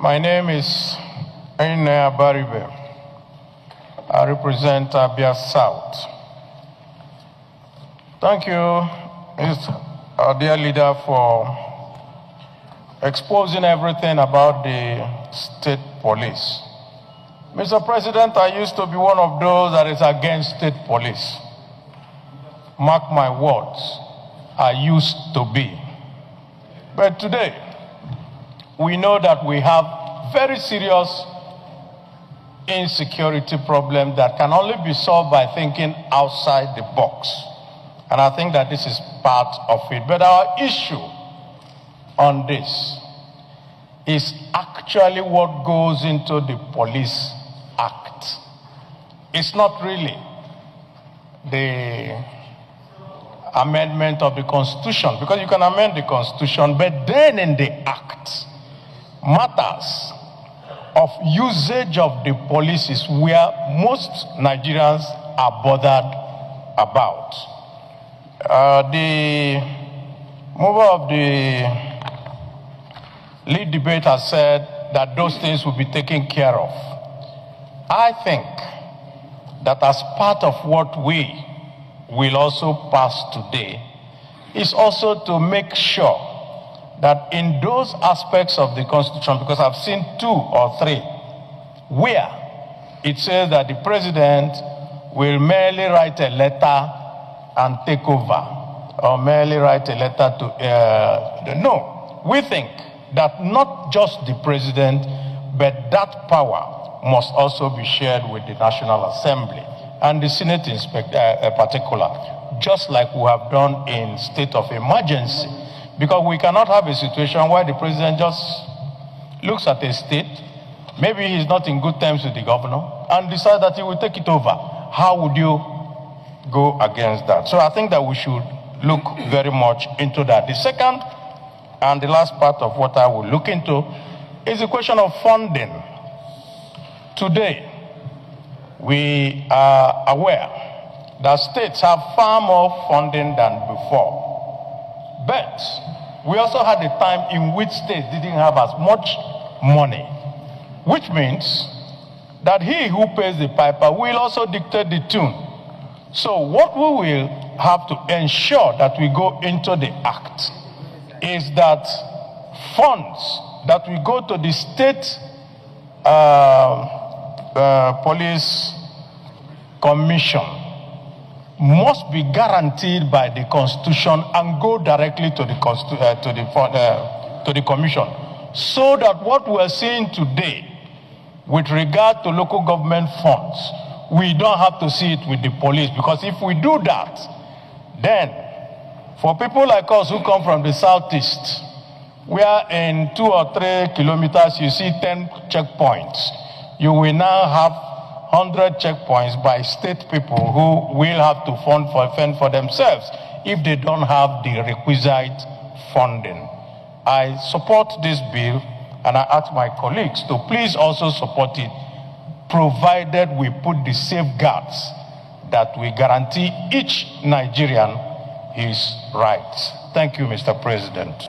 My name is Enyinnaya Abaribe. I represent Abia South. Thank you, our dear leader, for exposing everything about the state police. Mr. President, I used to be one of those that is against state police. Mark my words, I used to be. But today, we know that we have very serious insecurity problem that can only be solved by thinking outside the box. And I think that this is part of it. But our issue on this is actually what goes into the Police Act. It's not really the amendment of the Constitution, because you can amend the Constitution, but then in the Act, matters of usage of the police is where most Nigerians are bothered about. The mover of the lead debate has said that those things will be taken care of. I think that as part of what we will also pass today is also to make sure that in those aspects of the Constitution, because I've seen 2 or 3, where it says that the president will merely write a letter and take over, or merely write a letter to, no. We think that not just the president, but that power must also be shared with the National Assembly and the Senate in particular, just like we have done in state of emergency. Because we cannot have a situation where the president just looks at a state, maybe he's not in good terms with the governor, and decides that he will take it over. How would you go against that? So I think that we should look very much into that. The second and the last part of what I will look into is the question of funding. Today, we are aware that states have far more funding than before. But we also had a time in which states didn't have as much money, which means that he who pays the piper will also dictate the tune. So what we will have to ensure that we go into the act is that funds that we go to the state police commission must be guaranteed by the Constitution and go directly to the commission, so that what we are seeing today with regard to local government funds, we don't have to see it with the police, because if we do that, then for people like us who come from the southeast, where in 2 or 3 kilometers you see 10 checkpoints, you will now have 100 checkpoints by state people who will have to fend for themselves if they don't have the requisite funding. I support this bill, and I ask my colleagues to please also support it, provided we put the safeguards that we guarantee each Nigerian his rights. Thank you, Mr. President.